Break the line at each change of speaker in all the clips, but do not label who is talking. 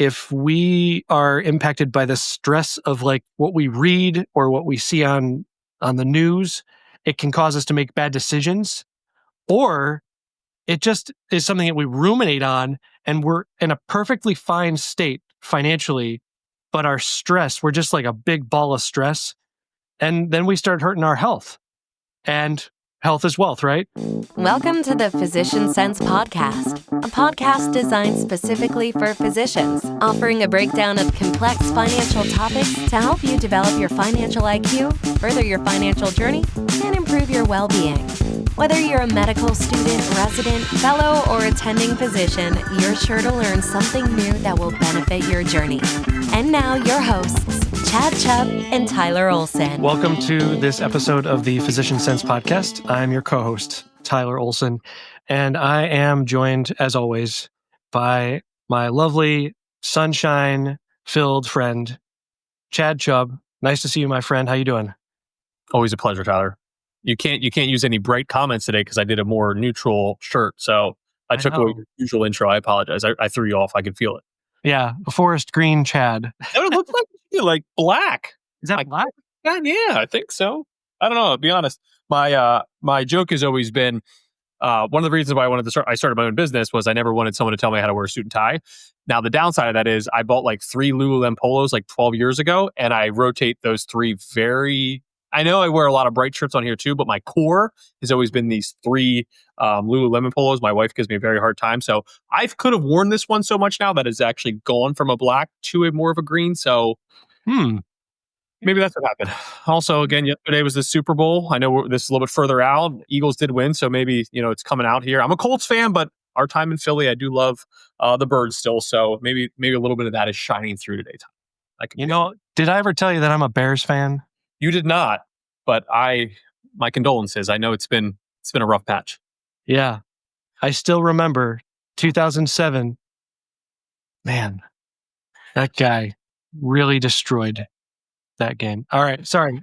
if we are impacted by the stress of like what we read or what we see on the news, it can cause us to make bad decisions, or it just is something that we ruminate on and we're in a perfectly fine state financially, but our stress, we're just like a big ball of stress. And then we start hurting our health. And health is wealth, right?
Welcome to the Physician Sense Podcast, a podcast designed specifically for physicians, offering a breakdown of complex financial topics to help you develop your financial IQ, further your financial journey, and improve your well-being. Whether you're a medical student, resident, fellow, or attending physician, you're sure to learn something new that will benefit your journey. And now, your hosts, Chad Chubb and Tyler Olson.
Welcome to this episode of the Physician Sense Podcast. I'm your co-host, Tyler Olson, and I am joined, as always, by my lovely, sunshine-filled friend, Chad Chubb. Nice to see you, my friend. How you doing?
Always a pleasure, Tyler. You can't use any bright comments today because I did a more neutral shirt, so I took away your usual intro. I apologize. I threw you off. I could feel it.
Yeah, a forest green Chad.
It looks like black.
Is that black?
Yeah, I think so. I don't know. To be honest, my joke has always been one of the reasons why I started my own business was I never wanted someone to tell me how to wear a suit and tie. Now the downside of that is I bought like 3 Lululemon polos like 12 years ago, and I rotate those 3 very. I know I wear a lot of bright shirts on here too, but my core has always been these 3 Lululemon polos. My wife gives me a very hard time. So I could have worn this one so much now that it's actually gone from a black to a more of a green. So maybe that's what happened. Also, again, yesterday was the Super Bowl. I know this is a little bit further out. Eagles did win, so maybe it's coming out here. I'm a Colts fan, but our time in Philly, I do love the Birds still. So maybe a little bit of that is shining through today.
Did I ever tell you that I'm a Bears fan?
You did not, but my condolences. I know it's been a rough patch.
Yeah. I still remember 2007. Man, that guy really destroyed that game. All right, sorry.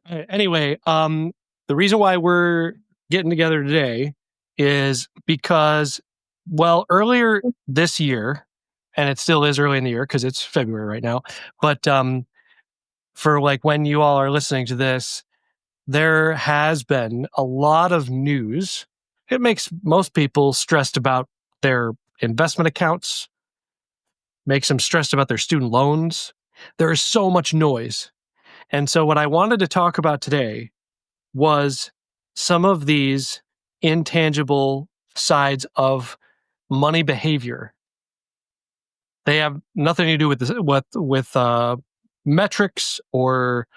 Anyway, the reason why we're getting together today is because, well, earlier this year, and it still is early in the year because it's February right now, but for like when you all are listening to this, there has been a lot of news. It makes most people stressed about their investment accounts, makes them stressed about their student loans. There is so much noise. And so what I wanted to talk about today was some of these intangible sides of money behavior. They have nothing to do with metrics or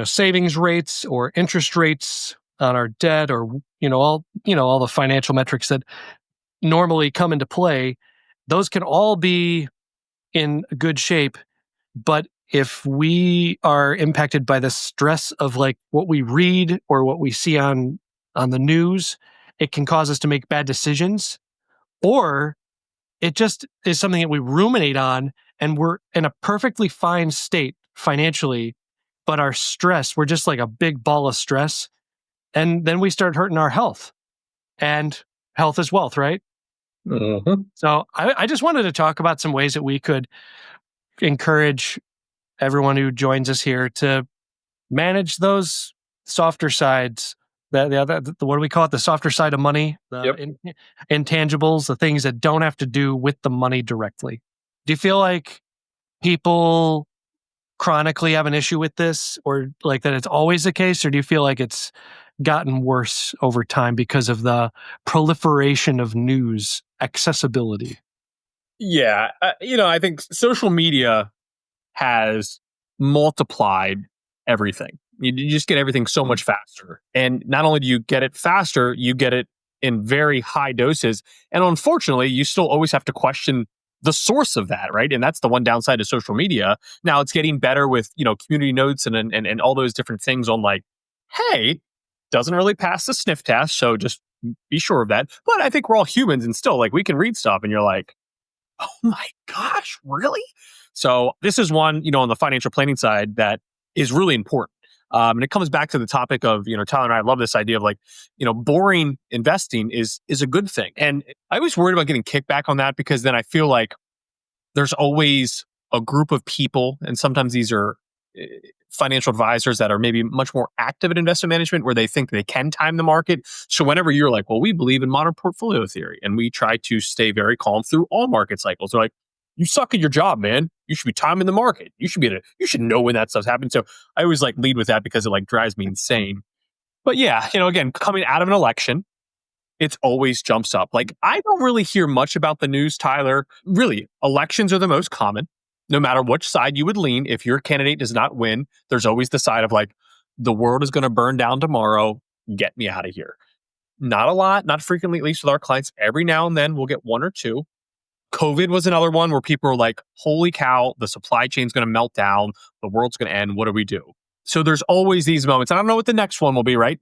savings rates or interest rates on our debt, or all the financial metrics that normally come into play. Those can all be in good shape, but if we are impacted by the stress of like what we read or what we see on the news, it can cause us to make bad decisions, or it just is something that we ruminate on and we're in a perfectly fine state financially, but our stress, we're just like a big ball of stress. And then we start hurting our health, and health is wealth, right?
Mm-hmm.
So I just wanted to talk about some ways that we could encourage everyone who joins us here to manage those softer sides. What do we call it? The softer side of money, the intangibles, the things that don't have to do with the money directly. Do you feel like people chronically have an issue with this, or like that it's always the case, or do you feel like it's gotten worse over time because of the proliferation of news accessibility?
Yeah. I think social media has multiplied everything. You just get everything so much faster. And not only do you get it faster, you get it in very high doses. And unfortunately, you still always have to question the source of that, right? And that's the one downside of social media. Now it's getting better with, community notes and all those different things on like, hey, doesn't really pass the sniff test, so just be sure of that. But I think we're all humans, and still, like, we can read stuff and you're like, oh my gosh, really? So this is one, on the financial planning side that is really important. And it comes back to the topic of, Tyler and I love this idea of like, boring investing is a good thing. And I was worried about getting kickback on that because then I feel like there's always a group of people, and sometimes these are eh, financial advisors that are maybe much more active in investment management where they think they can time the market. So whenever you're like, well, we believe in modern portfolio theory and we try to stay very calm through all market cycles. They're like, you suck at your job, man. You should be timing the market. You should know when that stuff's happening. So I always like lead with that because it like drives me insane. But yeah, again, coming out of an election, it's always jumps up. Like, I don't really hear much about the news, Tyler. Really, elections are the most common. No matter which side you would lean, if your candidate does not win, there's always the side of like, the world is going to burn down tomorrow. Get me out of here. Not a lot, not frequently, at least with our clients. Every now and then we'll get one or two. COVID was another one where people were like, holy cow, the supply chain's going to melt down. The world's going to end. What do we do? So there's always these moments. I don't know what the next one will be, right?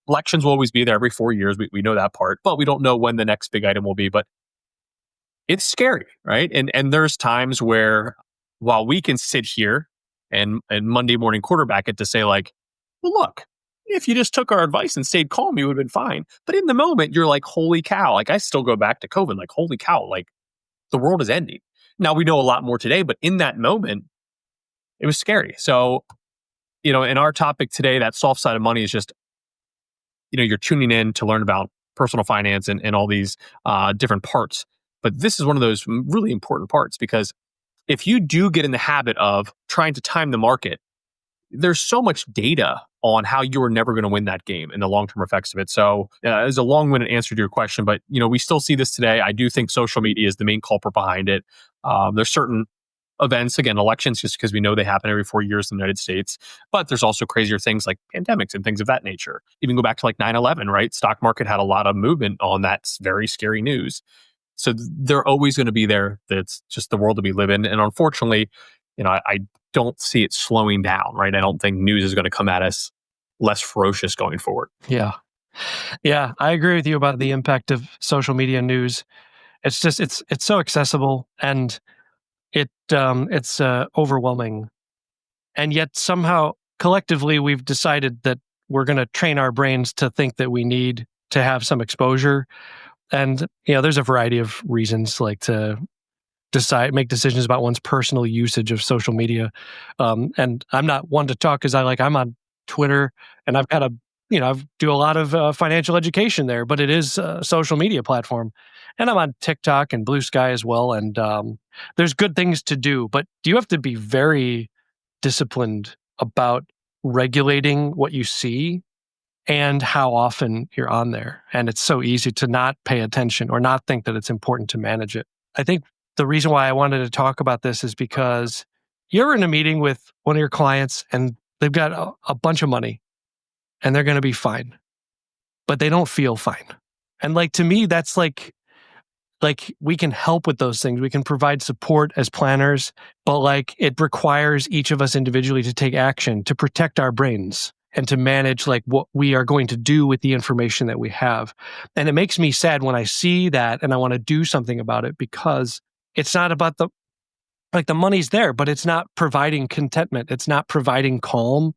Elections will always be there every 4 years. We know that part, but we don't know when the next big item will be. But it's scary, right? And there's times where while we can sit here and Monday morning quarterback it to say like, well, look, if you just took our advice and stayed calm, you would have been fine. But in the moment, you're like, holy cow. Like I still go back to COVID, like, holy cow, like the world is ending. Now we know a lot more today, but in that moment, it was scary. So in our topic today, that soft side of money is just, you're tuning in to learn about personal finance and all these different parts. But this is one of those really important parts because if you do get in the habit of trying to time the market, there's so much data on how you're never going to win that game and the long-term effects of it. So it's a long-winded answer to your question, but we still see this today. I do think social media is the main culprit behind it. There's certain events, again, elections, just because we know they happen every 4 years in the United States. But there's also crazier things like pandemics and things of that nature. Even go back to like 9/11, right? Stock market had a lot of movement on that very scary news. So they're always going to be there. That's just the world that we live in. And unfortunately, I don't see it slowing down, right? I don't think news is going to come at us less ferocious going forward.
Yeah. Yeah, I agree with you about the impact of social media news. It's just it's so accessible and it's overwhelming. And yet somehow collectively we've decided that we're going to train our brains to think that we need to have some exposure. And there's a variety of reasons, like to make decisions about one's personal usage of social media. And I'm not one to talk because I'm on Twitter and I've got I do a lot of financial education there, but it is a social media platform. And I'm on TikTok and Blue Sky as well. And there's good things to do, but you have to be very disciplined about regulating what you see and how often you're on there. And it's so easy to not pay attention or not think that it's important to manage it. I think the reason why I wanted to talk about this is because you're in a meeting with one of your clients and they've got a bunch of money and they're going to be fine, but they don't feel fine. And to me, that's like we can help with those things. We can provide support as planners, but it requires each of us individually to take action to protect our brains and to manage what we are going to do with the information that we have. And it makes me sad when I see that and I want to do something about it because it's not about the money's there, but it's not providing contentment. It's not providing calm.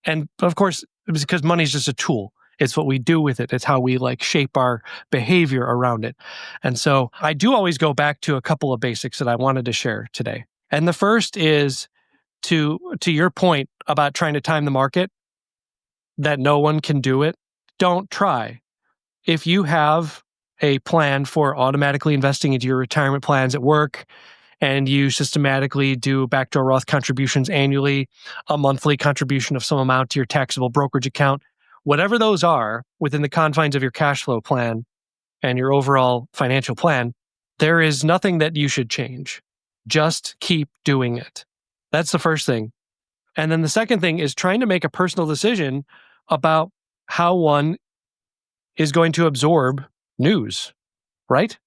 And of course, it's because money's just a tool. It's what we do with it. It's how we shape our behavior around it. And so I do always go back to a couple of basics that I wanted to share today. And the first is to your point about trying to time the market, that no one can do it. Don't try. If you have a plan for automatically investing into your retirement plans at work, and you systematically do backdoor Roth contributions annually, a monthly contribution of some amount to your taxable brokerage account, whatever those are within the confines of your cash flow plan and your overall financial plan, there is nothing that you should change. Just keep doing it. That's the first thing. And then the second thing is trying to make a personal decision about how one is going to absorb news, right?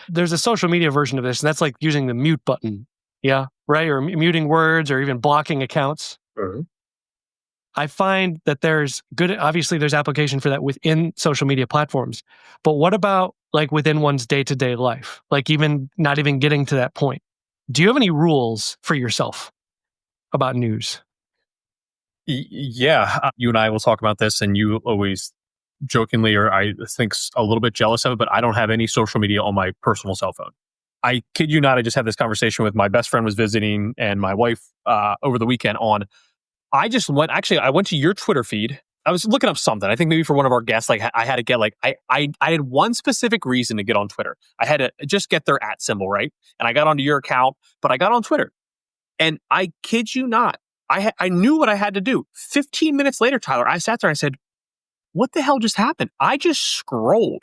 There's a social media version of this, and that's using the mute button. Yeah, right? Or muting words or even blocking accounts.
Mm-hmm.
I find that obviously there's application for that within social media platforms. But what about within one's day-to-day life? Even not even getting to that point. Do you have any rules for yourself about news?
Yeah. You and I will talk about this, and you always jokingly, or I think a little bit jealous of it, but I don't have any social media on my personal cell phone. I kid you not, I just had this conversation with my best friend was visiting and my wife over the weekend on. I went to your Twitter feed. I was looking up something. I think maybe for one of our guests, like I had to get like, I had one specific reason to get on Twitter. I had to just get their @ symbol, right? And I got onto your account, but I got on Twitter. And I kid you not, I knew what I had to do. 15 minutes later, Tyler, I sat there and I said, what the hell just happened? I just scrolled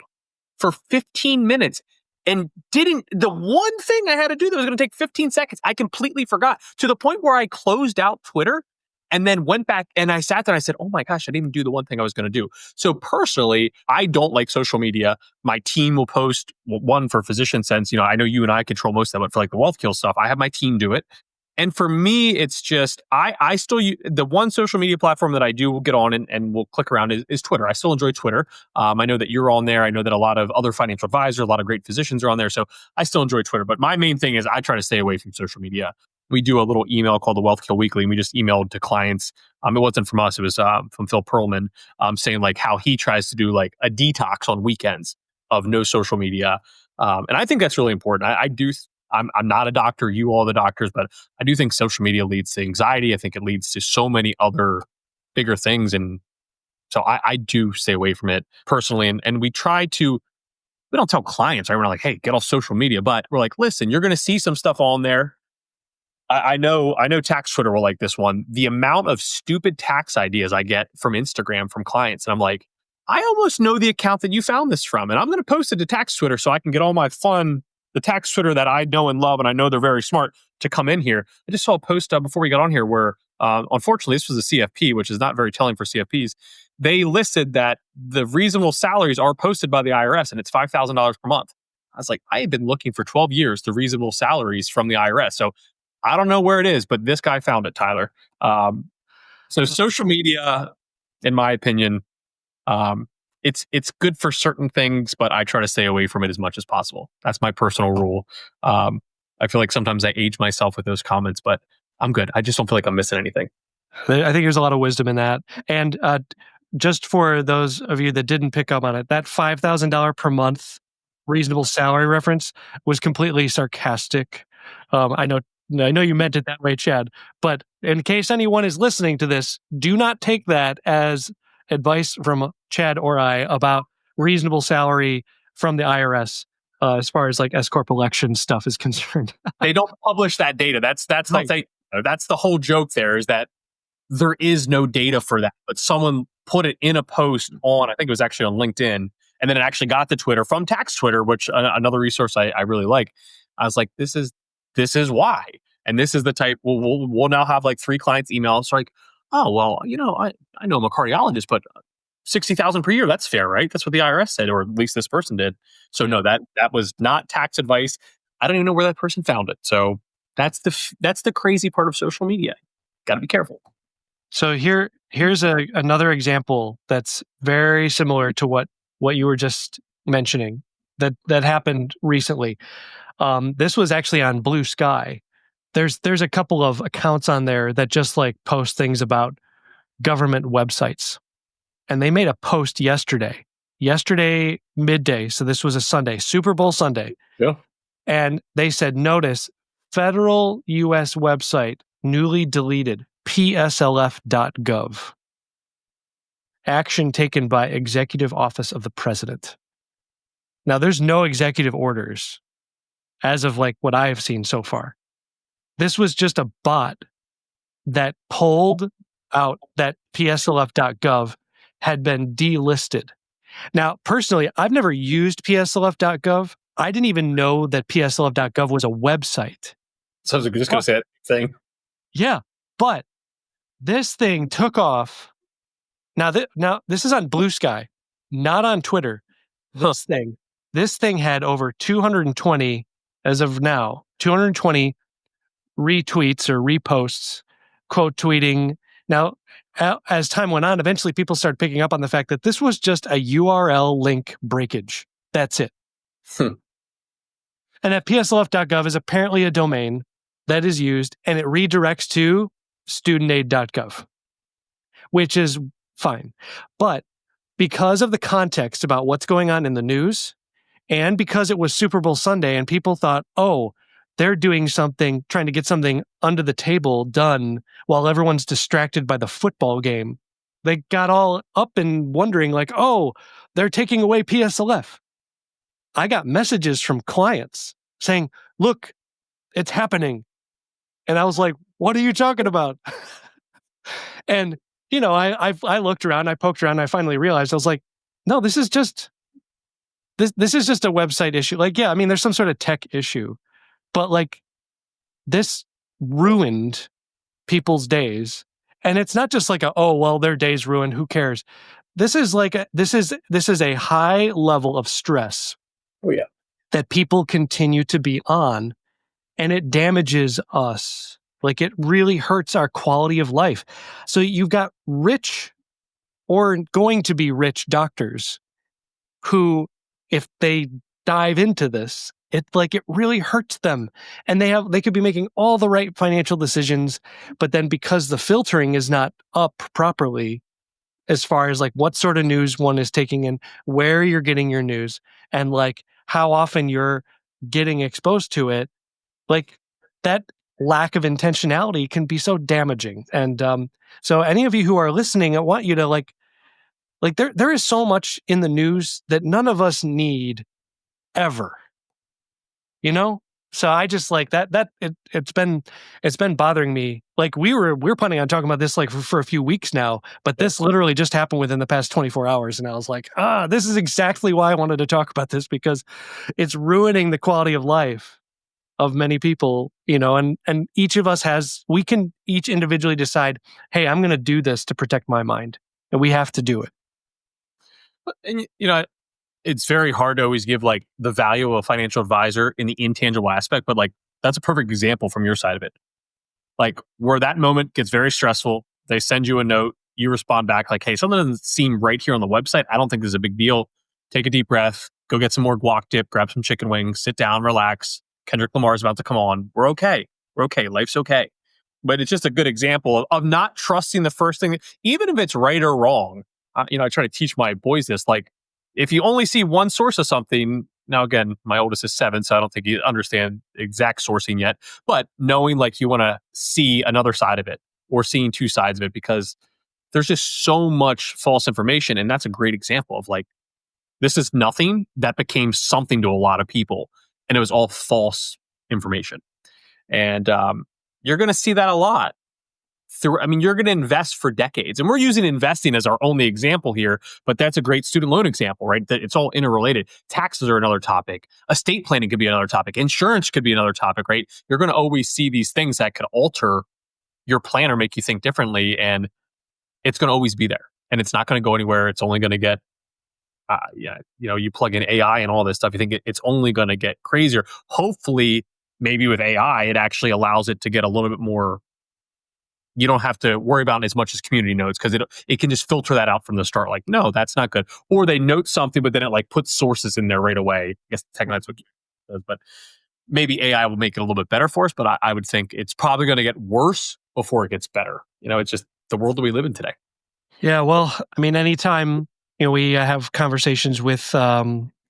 for 15 minutes and didn't, the one thing I had to do that was going to take 15 seconds, I completely forgot, to the point where I closed out Twitter and then went back and I sat there and I said, oh my gosh, I didn't even do the one thing I was going to do. So personally, I don't like social media. My team will post one for Physician Sense. I know you and I control most of that, but for like the Wealth Kill stuff, I have my team do it. And for me, it's just, I still use the one social media platform that I do get on and will click around is Twitter. I still enjoy Twitter. I know that you're on there. I know that a lot of other financial advisors, a lot of great physicians are on there. So I still enjoy Twitter. But my main thing is I try to stay away from social media. We do a little email called the Wealth Kill Weekly, and we just emailed to clients. It wasn't from us. It was from Phil Perlman saying like how he tries to do like a detox on weekends of no social media. And I think that's really important. I'm not a doctor, you all the doctors, but I do think social media leads to anxiety. I think it leads to so many other bigger things. And so I do stay away from it personally. And we don't tell clients, right? We're not like, hey, get off social media. But we're like, listen, you're going to see some stuff on there. I know tax Twitter will like this one. The amount of stupid tax ideas I get from Instagram from clients. And I'm like, I almost know the account that you found this from. And I'm going to post it to tax Twitter so I can get all my fun, the tax Twitter that I know and love, and I know they're very smart, to come in here. I just saw a post before we got on here where, unfortunately, this was a CFP, which is not very telling for CFPs. They listed that the reasonable salaries are posted by the IRS, and it's $5,000 per month. I was like, I have been looking for 12 years the reasonable salaries from the IRS. So I don't know where it is, but this guy found it, Tyler. So social media, in my opinion, it's good for certain things, but I try to stay away from it as much as possible. That's my personal rule. I feel like sometimes I age myself with those comments, but I'm good. I just don't feel like I'm missing anything.
I think there's a lot of wisdom in that. And just for those of you that didn't pick up on it, that $5,000 per month reasonable salary reference was completely sarcastic. I know you meant it that way, Chad, but in case anyone is listening to this, do not take that as advice from Chad or I about reasonable salary from the IRS as far as like S-Corp election stuff is concerned.
They don't publish that data. That's
Right.
that's the whole joke there, is that there is no data for that, but someone put it in a post on, I think it was actually on LinkedIn, and then it actually got to Twitter from Tax Twitter, which another resource I really like. I was like, this is why. And this is the type, we'll now have like 3 clients email us like, oh, well, I know I'm a cardiologist, but 60,000 per year, that's fair, right? That's what the IRS said, or at least this person did. So no, that was not tax advice. I don't even know where that person found it. So that's the crazy part of social media. Got to be careful.
So here's another example that's very similar to what you were just mentioning that happened recently. This was actually on Blue Sky. There's a couple of accounts on there that just like post things about government websites. And they made a post yesterday midday. So this was a Sunday, Super Bowl Sunday.
Yeah.
And they said, notice, federal US website newly deleted, PSLF.gov. Action taken by Executive Office of the President. Now, there's no executive orders as of like what I have seen so far. This was just a bot that pulled out that PSLF.gov had been delisted. Now, personally, I've never used PSLF.gov. I didn't even know that PSLF.gov was a website.
So I was just going to say that thing.
Yeah, but this thing took off. Now this is on Blue Sky, not on Twitter. This thing had over 220, as of now, 220 retweets or reposts, quote tweeting. Now, as time went on, eventually people started picking up on the fact that this was just a URL link breakage. That's it. And that PSLF.gov is apparently a domain that is used, and it redirects to studentaid.gov, which is fine. But because of the context about what's going on in the news And because it was Super Bowl Sunday and people thought, oh, they're doing something, trying to get something under the table done while everyone's distracted by the football game. They got all up and wondering like, oh, they're taking away PSLF. I got messages from clients saying, look, it's happening. And I was like, what are you talking about? And, I looked around, I poked around, I finally realized, I was like, no, this is just a website issue. Like, yeah, I mean, there's some sort of tech issue, but like this ruined people's days. And it's not just like oh, well, their day's ruined. Who cares? This is like this is a high level of stress.
Oh yeah.
That people continue to be on, and it damages us. Like it really hurts our quality of life. So you've got rich or going to be rich doctors who, if they dive into this, it really hurts them. And they could be making all the right financial decisions, but then because the filtering is not up properly, as far as like what sort of news one is taking in, where you're getting your news, and like how often you're getting exposed to it, like that lack of intentionality can be so damaging. And so any of you who are listening, I want you to like there is so much in the news that none of us need ever. So I just like it's been bothering me. Like we're planning on talking about this like for a few weeks now, but this literally just happened within the past 24 hours. And I was like, this is exactly why I wanted to talk about this, because it's ruining the quality of life of many people, and each of us we can each individually decide, hey, I'm going to do this to protect my mind, and we have to do it.
And it's very hard to always give like the value of a financial advisor in the intangible aspect, but like that's a perfect example from your side of it. Like where that moment gets very stressful, they send you a note, you respond back like, hey, something doesn't seem right here on the website. I don't think this is a big deal. Take a deep breath, go get some more guac dip, grab some chicken wings, sit down, relax. Kendrick Lamar's about to come on. We're okay. We're okay. Life's okay. But it's just a good example of not trusting the first thing, even if it's right or wrong. I try to teach my boys this, like, if you only see one source of something, now again, my oldest is 7, so I don't think you understand exact sourcing yet, but knowing like you want to see another side of it or seeing two sides of it, because there's just so much false information. And that's a great example of like, this is nothing that became something to a lot of people, and it was all false information. And you're going to see that a lot. You're going to invest for decades, and we're using investing as our only example here, but that's a great student loan example, right? That it's all interrelated. Taxes are another topic. Estate planning could be another topic. Insurance could be another topic, right? You're going to always see these things that could alter your plan or make you think differently, and it's going to always be there, and it's not going to go anywhere. It's only going to get, you plug in AI and all this stuff. You think it's only going to get crazier. Hopefully, maybe with AI, it actually allows it to get a little bit more. You don't have to worry about as much as community notes, because it can just filter that out from the start. Like, no, that's not good. Or they note something, but then it like puts sources in there right away. I guess technically that's what it does, but maybe AI will make it a little bit better for us. But I would think it's probably going to get worse before it gets better. It's just the world that we live in today.
Yeah, well, I mean, anytime we have conversations with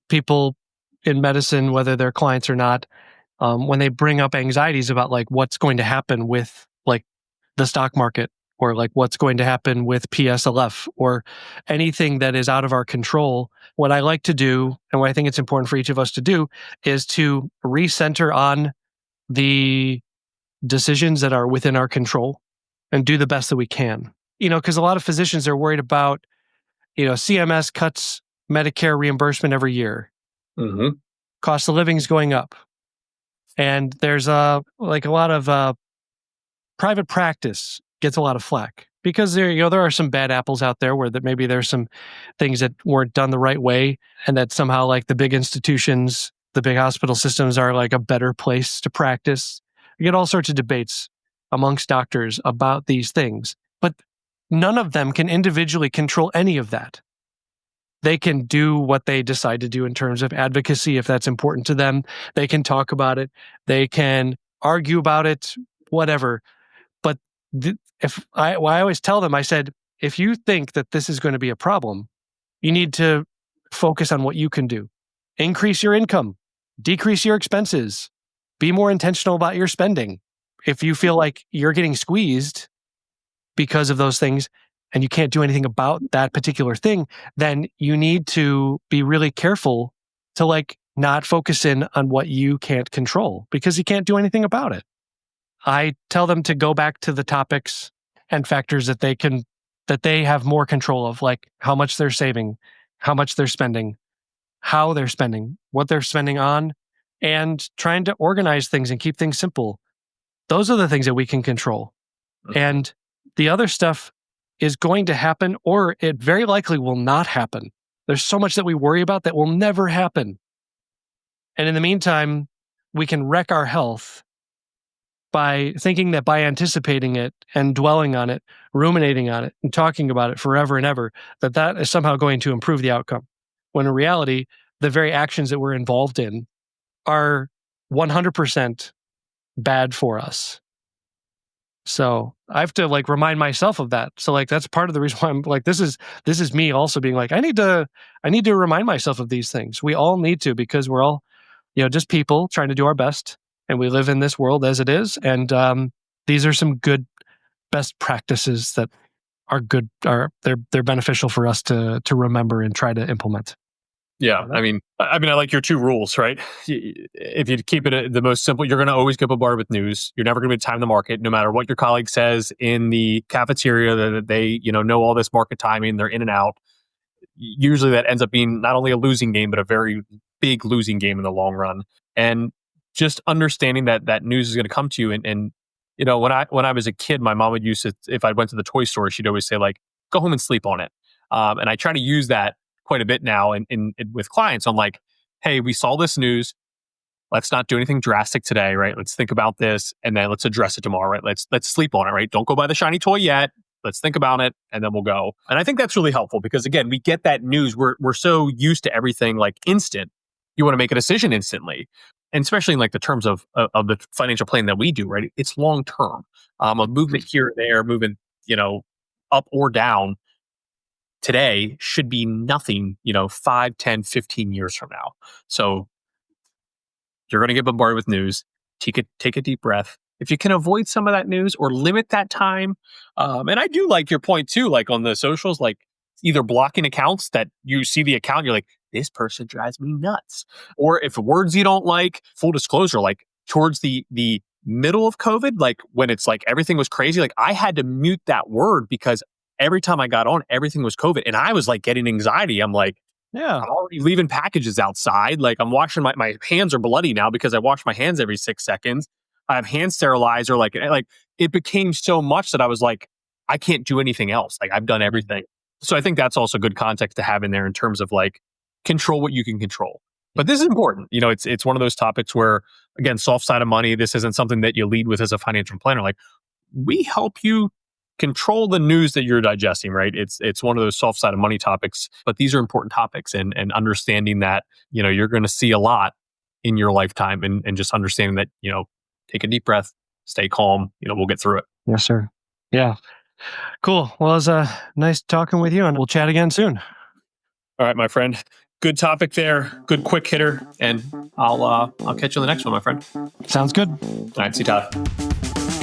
people in medicine, whether they're clients or not, when they bring up anxieties about like what's going to happen with like the stock market, or like what's going to happen with PSLF, or anything that is out of our control, what I like to do, and what I think it's important for each of us to do, is to recenter on the decisions that are within our control and do the best that we can. Because a lot of physicians are worried about, CMS cuts Medicare reimbursement every year.
Mm-hmm.
Cost of living is going up. And there's a lot of private practice gets a lot of flack, because there are some bad apples out there where that maybe there's some things that weren't done the right way, and that somehow like the big institutions, the big hospital systems are like a better place to practice. You get all sorts of debates amongst doctors about these things, but none of them can individually control any of that. They can do what they decide to do in terms of advocacy if that's important to them. They can talk about it. They can argue about it, whatever. But I always tell them, I said, if you think that this is going to be a problem, you need to focus on what you can do. increase your income, decrease your expenses, be more intentional about your spending. If you feel like you're getting squeezed because of those things and you can't do anything about that particular thing, then you need to be really careful to like not focus in on what you can't control because you can't do anything about it. I tell them to go back to the topics and factors that they have more control of, like how much they're saving, how much they're spending, how they're spending, what they're spending on, and trying to organize things and keep things simple. Those are the things that we can control. And the other stuff is going to happen, or it very likely will not happen. There's so much that we worry about that will never happen. And in the meantime, we can wreck our health by thinking that by anticipating it and dwelling on it, ruminating on it, and talking about it forever and ever, that is somehow going to improve the outcome. When in reality, the very actions that we're involved in are 100% bad for us. So I have to like remind myself of that. So like that's part of the reason why I'm like this is me also being like I need to remind myself of these things. We all need to, because we're all just people trying to do our best, and we live in this world as it is. And these are some good best practices that are good. They're beneficial for us to remember and try to implement.
Yeah, I mean, I like your two rules, right? If you keep it the most simple, you're going to always get bombarded with news. You're never going to time the market, no matter what your colleague says in the cafeteria. That they, know all this market timing. They're in and out. Usually, that ends up being not only a losing game, but a very big losing game in the long run. And just understanding that news is going to come to you. And when I was a kid, my mom would use it. If I went to the toy store, she'd always say like, "Go home and sleep on it." And I try to use that quite a bit now in with clients. I'm like, hey, we saw this news. Let's not do anything drastic today, right? Let's think about this and then let's address it tomorrow, right? Let's sleep on it, right? Don't go buy the shiny toy yet. Let's think about it and then we'll go. And I think that's really helpful because again, we get that news. We're so used to everything like instant. You want to make a decision instantly. And especially in like the terms of the financial plan that we do, right? It's long term. A movement here and there, moving, up or down today should be nothing, 5, 10, 15 years from now. So you're going to get bombarded with news. Take a deep breath. If you can avoid some of that news or limit that time. And I do like your point too, like on the socials, like either blocking accounts that you see the account, you're like, this person drives me nuts. Or if words you don't like, full disclosure, like towards the middle of COVID, like when it's like everything was crazy, like I had to mute that word because every time I got on, everything was COVID. And I was like getting anxiety. I'm like,
yeah,
I'm already leaving packages outside. Like I'm washing my hands are bloody now because I wash my hands every 6 seconds. I have hand sterilizer. Like it became so much that I was like, I can't do anything else. Like I've done everything. So I think that's also good context to have in there in terms of like control what you can control. But this is important. It's one of those topics where, again, soft side of money, this isn't something that you lead with as a financial planner. Like we help you control the news that you're digesting, right? It's one of those soft side of money topics, but these are important topics and understanding that, you're going to see a lot in your lifetime and just understanding that, take a deep breath, stay calm, we'll get through it.
Yes, sir. Yeah. Cool. Well, it was nice talking with you and we'll chat again soon.
All right, my friend. Good topic there. Good quick hitter. And I'll catch you on the next one, my friend.
Sounds good.
All right. See you, Todd.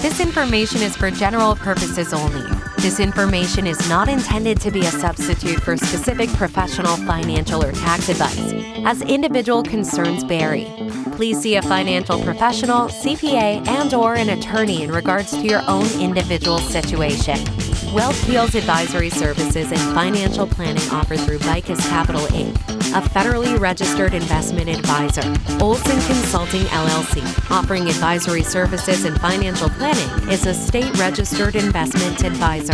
This information is for general purposes only. This information is not intended to be a substitute for specific professional, financial, or tax advice, as individual concerns vary. Please see a financial professional, CPA, and/or an attorney in regards to your own individual situation. Wealth Deals advisory services and financial planning offered through Vicus Capital Inc., a federally registered investment advisor. Olson Consulting LLC, offering advisory services and financial planning, is a state registered investment advisor.